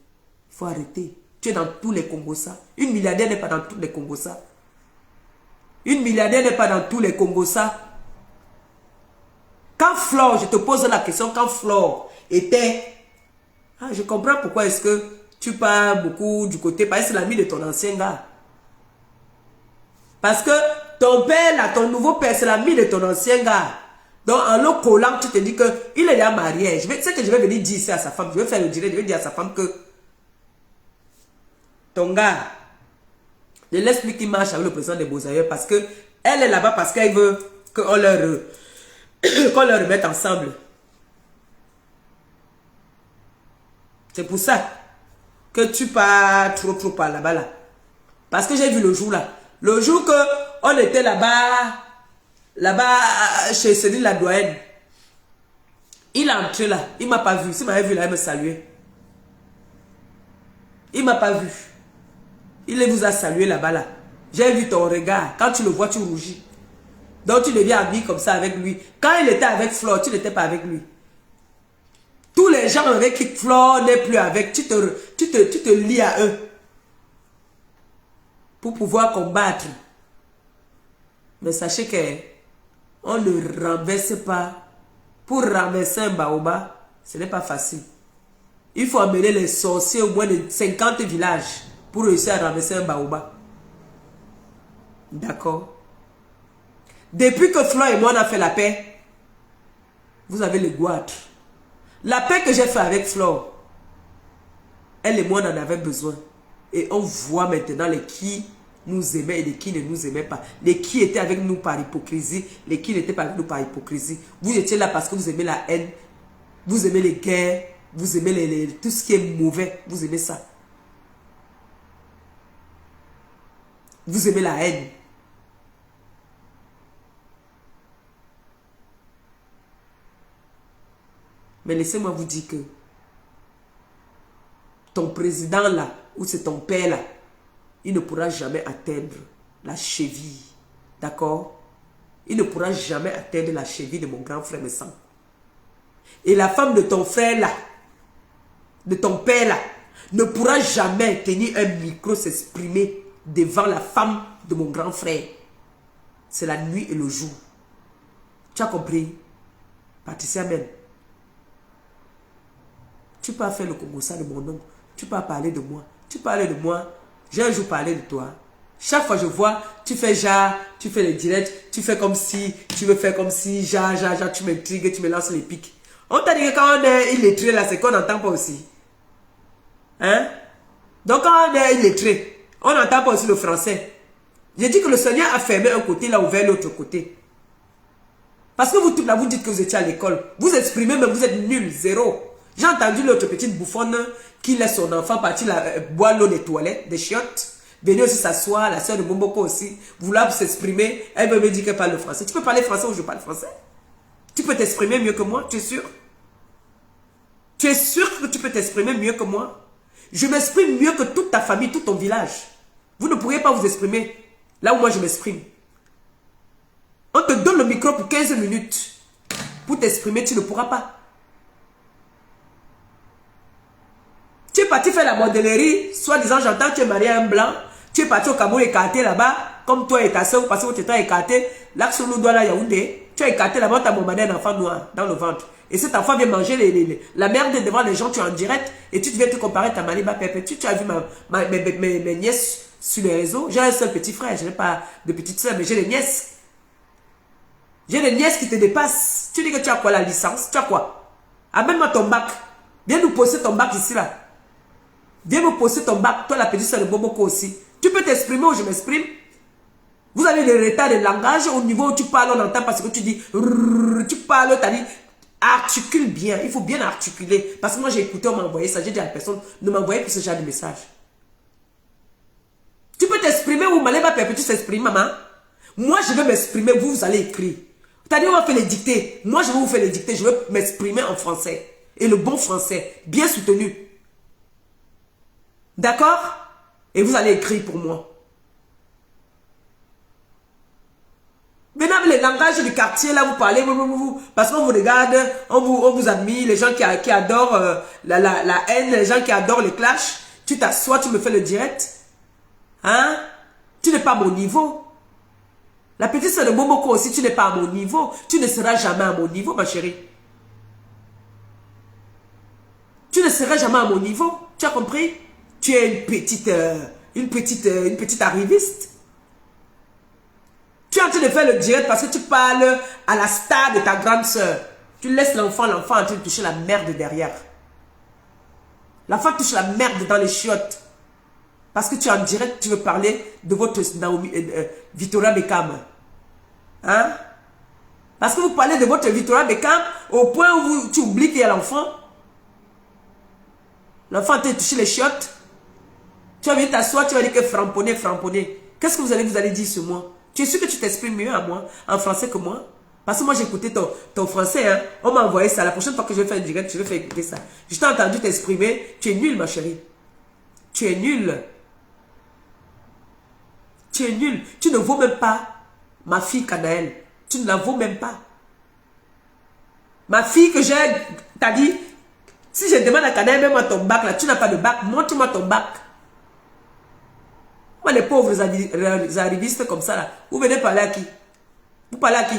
faut arrêter. Tu es dans tous les Congosa. Une milliardaire n'est pas dans tous les Congosa. Une milliardaire n'est pas dans tous les Congosa. Quand Flore, je te pose la question, quand Flore était... Ah, je comprends pourquoi est-ce que tu parles beaucoup du côté, parce que c'est l'ami de ton ancien gars. Parce que ton père, là, ton nouveau père, c'est l'ami de ton ancien gars. Donc, en le collant, tu te dis qu'il est déjà marié. C'est que je vais venir dire ici à sa femme. Je vais faire le direct, je vais dire à sa femme que ton gars, ne laisse plus qu'il marche avec le président des Beaux-Ailleurs parce que elle est là-bas parce qu'elle veut qu'on leur, qu'on leur remette ensemble. C'est pour ça que tu pars trop par là-bas là. Parce que j'ai vu le jour là. Le jour que on était là-bas chez Céline la doyenne. Il est entré là. Il m'a pas vu. S'il m'avait vu là, il me saluait. Il m'a pas vu. Il vous a salué là-bas là. J'ai vu ton regard. Quand tu le vois, tu rougis. Donc tu deviens ami comme ça avec lui. Quand il était avec Flore, tu n'étais pas avec lui. Tous les gens avec qui Flore n'est plus avec, tu te lies à eux. Pour pouvoir combattre. Mais sachez que on ne renverse pas. Pour renverser un baobab, ce n'est pas facile. Il faut amener les sorciers au moins de 50 villages pour réussir à renverser un baobab. D'accord? Depuis que Flore et moi on a fait la paix, vous avez le goitre. La paix que j'ai fait avec Flore, elle et moi on en avait besoin. Et on voit maintenant les qui nous aimaient et les qui ne nous aimaient pas. Les qui étaient avec nous par hypocrisie, les qui n'étaient pas avec nous par hypocrisie. Vous étiez là parce que vous aimez la haine, vous aimez les guerres, vous aimez tout ce qui est mauvais, vous aimez ça. Vous aimez la haine. Mais laissez-moi vous dire que ton président là, ou c'est ton père là, il ne pourra jamais atteindre la cheville. D'accord? Il ne pourra jamais atteindre la cheville de mon grand frère de sang. Et la femme de ton frère là, de ton père là, ne pourra jamais tenir un micro, s'exprimer devant la femme de mon grand frère. C'est la nuit et le jour. Tu as compris? Patricia même. Tu peux faire le Congosa de mon nom. Tu peux parler de moi. Tu parles de moi. J'ai un jour parlé de toi. Chaque fois que je vois, tu fais genre, tu fais les directs, tu fais comme si, tu veux faire comme si, genre, tu m'intrigues, tu me lances les pics. On t'a dit que quand on est illettré là, c'est qu'on n'entend pas aussi. Hein? Donc, Donc quand on est illettré, on n'entend pas aussi le français. J'ai dit que le Seigneur a fermé un côté, il a ouvert l'autre côté. Parce que vous toutes là, vous dites que vous étiez à l'école. Vous exprimez, mais vous êtes nul, zéro. J'ai entendu l'autre petite bouffonne qui laisse son enfant partir boire l'eau des toilettes, des chiottes. Venez aussi s'asseoir, la soeur de Bomboko aussi. Vouloir s'exprimer, elle veut me dire qu'elle parle le français. Tu peux parler français ou je parle français? Tu peux t'exprimer mieux que moi, tu es sûr? Tu es sûr que tu peux t'exprimer mieux que moi? Je m'exprime mieux que toute ta famille, tout ton village. Vous ne pourriez pas vous exprimer là où moi je m'exprime. On te donne le micro pour 15 minutes. Pour t'exprimer, tu ne pourras pas. Tu es parti faire la modellerie, soi-disant j'entends que tu es marié à un blanc. Tu es parti au Cameroun écarté là-bas, comme toi et ta soeur, parce que vous êtes écarté. Là, sur nous doit là, Yaoundé. Tu es écarté là-bas, tu as bombardé un enfant noir dans le ventre. Et cet enfant vient manger la merde devant les gens, tu es en direct. Et tu viens te comparer ta Maliba Pépé. Tu as vu mes nièces sur les réseaux. J'ai un seul petit frère, je n'ai pas de petite soeur, mais j'ai des nièces. J'ai des nièces qui te dépassent. Tu dis que tu as quoi la licence? Tu as quoi? Amène-moi ton bac. Viens nous poser ton bac ici là. Viens me poser ton bac. Toi la petite soeur de Boboko aussi. Tu peux t'exprimer ou je m'exprime? Vous avez des retards de langage au niveau où tu parles, on entend parce que tu dis. Tu parles, tu as dit. Articule bien. Il faut bien articuler. Parce que moi j'ai écouté, on m'a envoyé ça. J'ai dit à la personne, ne m'envoyez plus ce genre de message. Tu peux t'exprimer ou Maléba Pépé, tu t'exprimes, maman? Moi je veux m'exprimer, vous allez écrire. C'est-à-dire, on va faire les dictées. Moi, je vais vous faire les dictées. Je vais m'exprimer en français. Et le bon français. Bien soutenu. D'accord? Et vous allez écrire pour moi. Maintenant, avec les langages du quartier, là, vous parlez, parce qu'on vous regarde, on vous admire, les gens qui adorent la haine, les gens qui adorent les clashs. Tu t'assois, tu me fais le direct. Hein? Tu n'es pas à mon niveau. La petite soeur de Momoko aussi, tu n'es pas à mon niveau. Tu ne seras jamais à mon niveau, ma chérie. Tu ne seras jamais à mon niveau. Tu as compris? Tu es une petite arriviste. Tu es en train de faire le direct parce que tu parles à la star de ta grande soeur. Tu laisses l'enfant en train de toucher la merde derrière. L'enfant touche la merde dans les chiottes. Parce que tu es en direct, tu veux parler de votre Victoria Beckham. Hein? Parce que vous parlez de votre Victoria Beckham au point où tu oublies qu'il y a l'enfant. L'enfant t'a touché les chiottes. Tu vas venir t'asseoir, tu vas dire que framponner. Qu'est-ce que vous allez dire sur moi? Tu es sûr que tu t'exprimes mieux à moi, en français que moi? Parce que moi j'ai écouté ton français, hein? On m'a envoyé ça. La prochaine fois que je vais faire un direct, je vais faire écouter ça. Je t'ai entendu t'exprimer. Tu es nul, ma chérie. Tu es nul. Tu es nul. Tu ne vaux même pas ma fille Canaël. Tu ne la vaux même pas. Ma fille que j'ai, t'as dit, si je demande à Canaël, mets-moi ton bac là, tu n'as pas de bac, montre-moi ton bac. Moi, les pauvres arrivistes comme ça là, vous venez parler à qui? Vous parlez à qui?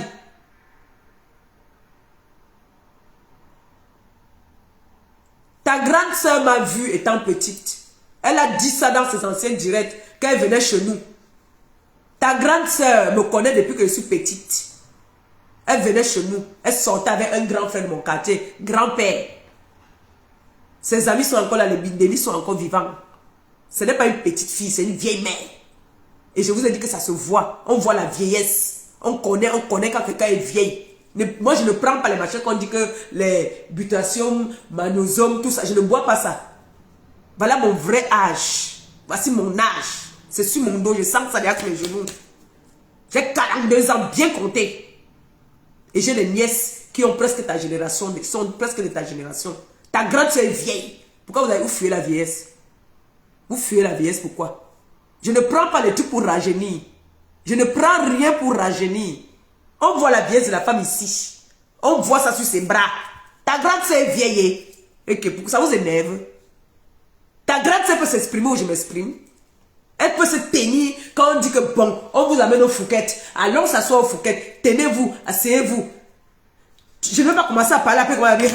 Ta grande soeur m'a vue étant petite. Elle a dit ça dans ses anciens directs, quand elle venait chez nous. Ta grande soeur me connaît depuis que je suis petite. Elle venait chez nous. Elle sortait avec un grand frère de mon quartier, grand-père. Ses amis sont encore là, les Bindeli sont encore vivants. Ce n'est pas une petite fille, c'est une vieille mère. Et je vous ai dit que ça se voit. On voit la vieillesse. On connaît quand quelqu'un est vieille. Moi, je ne prends pas les machins qu'on dit que les butations, manosomes, tout ça. Je ne bois pas ça. Voilà mon vrai âge. Voici mon âge. C'est sur mon dos. Je sens que ça derrière les genoux. J'ai 42 ans bien compté. Et j'ai des nièces qui ont presque ta génération. Qui sont presque de ta génération. Ta grande soeur est vieille. Pourquoi vous fuyez la vieillesse? Vous fuyez la vieillesse, pourquoi? Je ne prends pas les trucs pour rajeunir. Je ne prends rien pour rajeunir. On voit la vieillesse de la femme ici. On voit ça sur ses bras. Ta grande soeur est vieille. Et que ça vous énerve. Ta grande soeur peut s'exprimer où je m'exprime. Elle peut se tenir quand on dit que bon, on vous amène aux Fouquettes. Allons s'asseoir aux Fouquettes. Tenez-vous, asseyez-vous. Je ne vais pas commencer à parler après qu'on va dire.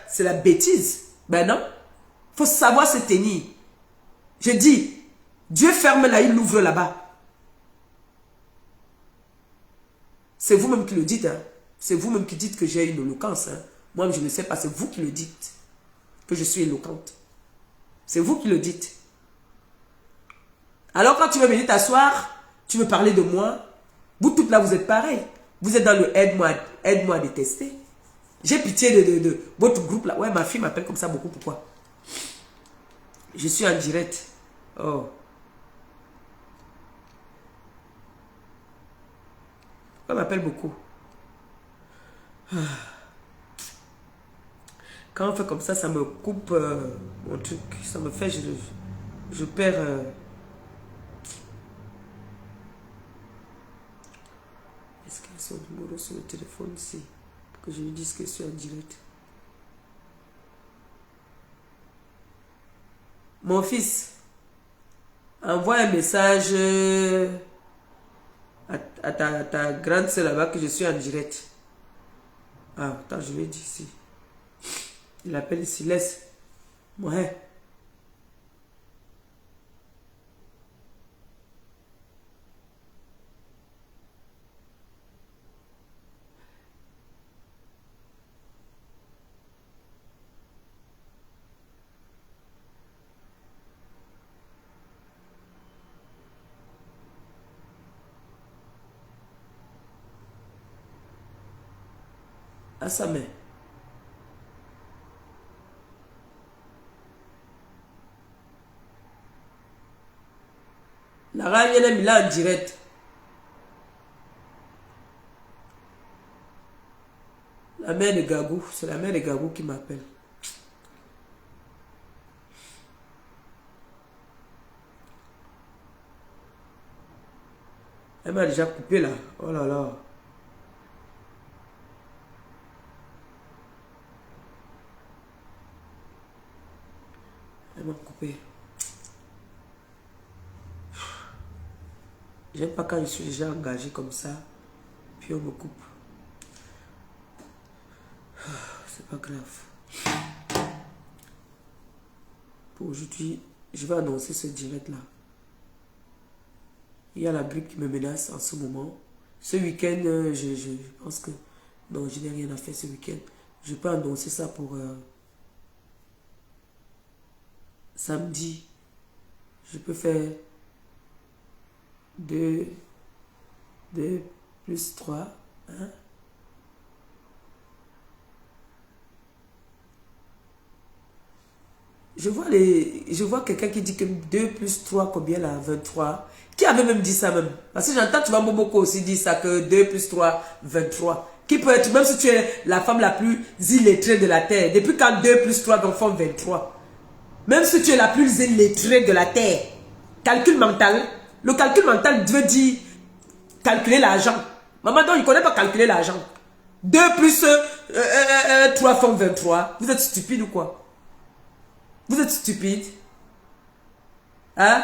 C'est la bêtise. Ben non. Il faut savoir se tenir. Je dis, Dieu ferme là, il l'ouvre là-bas. C'est vous-même qui le dites. Hein. C'est vous-même qui dites que j'ai une éloquence. Hein. Moi, je ne sais pas, c'est vous qui le dites. Que je suis éloquente. C'est vous qui le dites. Alors quand tu veux venir t'asseoir, tu veux parler de moi, vous toutes là, vous êtes pareil. Vous êtes dans le aide-moi à détester. J'ai pitié de votre groupe là. Ouais, ma fille m'appelle comme ça beaucoup. Pourquoi? Je suis en direct. Oh. Elle m'appelle beaucoup. Quand on fait comme ça me coupe mon truc. Ça me fait, je perds... Est-ce qu'il y a son numéro sur le téléphone ici? Pour que je lui dise que je suis en direct. Mon fils, envoie un message à ta grande sœur là-bas que je suis en direct. Ah, attends, je lui ai dit ici. Il appelle ici, laisse. Ouais. À sa main. La reine vient de là en direct. La mère de Gagou, c'est la mère de Gagou qui m'appelle. Elle m'a déjà coupé là. Oh là là. Elle m'a coupé. J'aime pas quand je suis déjà engagé comme ça. Puis on me coupe. C'est pas grave. Pour aujourd'hui, je vais annoncer ce direct là. Il y a la grippe qui me menace en ce moment. Ce week-end, je pense que... Non, je n'ai rien à faire ce week-end. Je peux annoncer ça pour samedi. Je peux faire 2 plus 3. Hein? Je vois quelqu'un qui dit que 2 plus 3, combien là? 23. Qui avait même dit ça même? Parce que j'entends, tu vas Momoko aussi dire ça, que 2 plus 3, 23. Qui peut être, même si tu es la femme la plus illettrée de la terre, depuis quand 2 plus 3 donc font 23? Même si tu es la plus illettrée de la terre, calcul mental, le calcul mental veut dire calculer l'argent. Maman, donc, il ne connaît pas calculer l'argent. 2 plus 3 font 23. Vous êtes stupide ou quoi? Vous êtes stupide? Hein?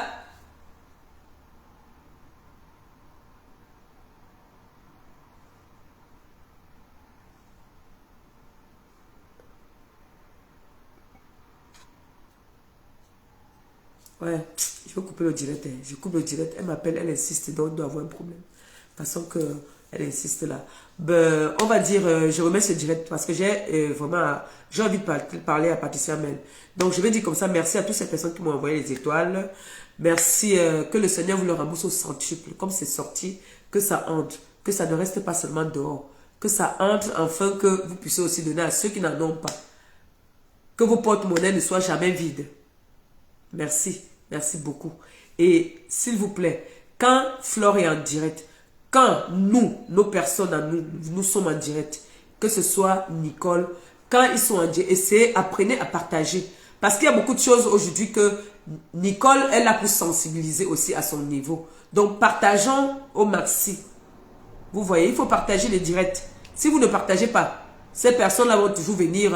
Ouais, je vais couper le direct. Je coupe le direct. Elle m'appelle, elle insiste, donc on doit avoir un problème. De toute façon que elle insiste là. Ben, on va dire, je remets ce direct parce que j'ai vraiment, j'ai envie de parler à Patricia Mel. Donc je vais dire comme ça, merci à toutes ces personnes qui m'ont envoyé les étoiles. Merci, que le Seigneur vous le rembourse au centuple. Comme c'est sorti, que ça entre, que ça ne reste pas seulement dehors. Que ça entre afin que vous puissiez aussi donner à ceux qui n'en ont pas. Que vos porte-monnaies ne soient jamais vides. Merci, merci beaucoup. Et s'il vous plaît, quand Flore est en direct, quand nous, nos personnes, nous sommes en direct, que ce soit Nicole, quand ils sont en direct, essayez, apprenez à partager. Parce qu'il y a beaucoup de choses aujourd'hui que Nicole, elle a pu sensibiliser aussi à son niveau. Donc, partageons au maxi. Vous voyez, il faut partager les directs. Si vous ne partagez pas, ces personnes-là vont toujours venir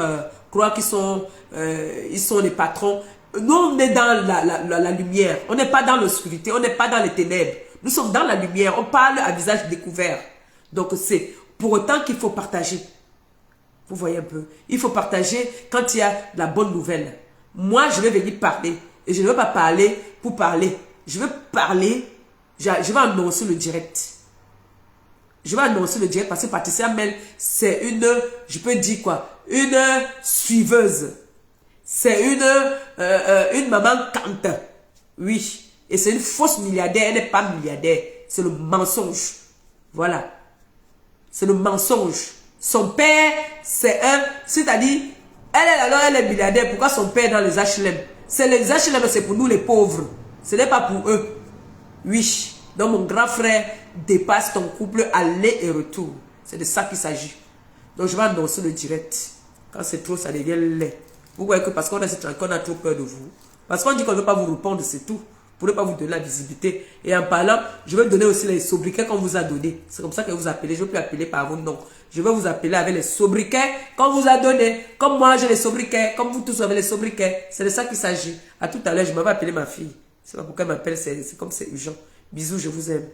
croire qu'ils sont, ils sont les patrons. Nous, on est dans la lumière. On n'est pas dans l'obscurité. On n'est pas dans les ténèbres. Nous sommes dans la lumière. On parle à visage découvert. Donc, c'est pour autant qu'il faut partager. Vous voyez un peu. Il faut partager quand il y a la bonne nouvelle. Moi, je vais venir parler. Et je ne veux pas parler pour parler. Je veux parler. Je vais annoncer le direct. Je vais annoncer le direct parce que Patricia Mel, c'est une, je peux dire quoi, une suiveuse. C'est une maman Kante. Oui. Et c'est une fausse milliardaire. Elle n'est pas milliardaire. C'est le mensonge. Voilà. C'est le mensonge. Son père, c'est un... C'est-à-dire, elle est milliardaire. Pourquoi son père est dans les HLM? C'est les HLM, c'est pour nous les pauvres. Ce n'est pas pour eux. Oui. Donc mon grand frère dépasse ton couple aller et retour. C'est de ça qu'il s'agit. Donc je vais annoncer le direct. Quand c'est trop, ça devient laid. Vous voyez que parce qu'on a trop peur de vous. Parce qu'on dit qu'on ne veut pas vous répondre, c'est tout. Pour ne pas vous donner la visibilité. Et en parlant, je vais donner aussi les sobriquets qu'on vous a donnés. C'est comme ça que vous appelez. Je ne veux plus appeler par vos noms. Je vais vous appeler avec les sobriquets qu'on vous a donnés. Comme moi, j'ai les sobriquets. Comme vous tous avez les sobriquets. C'est de ça qu'il s'agit. À tout à l'heure, je m'avais appelé ma fille. C'est pas pourquoi elle m'appelle. C'est comme c'est urgent. Bisous, je vous aime.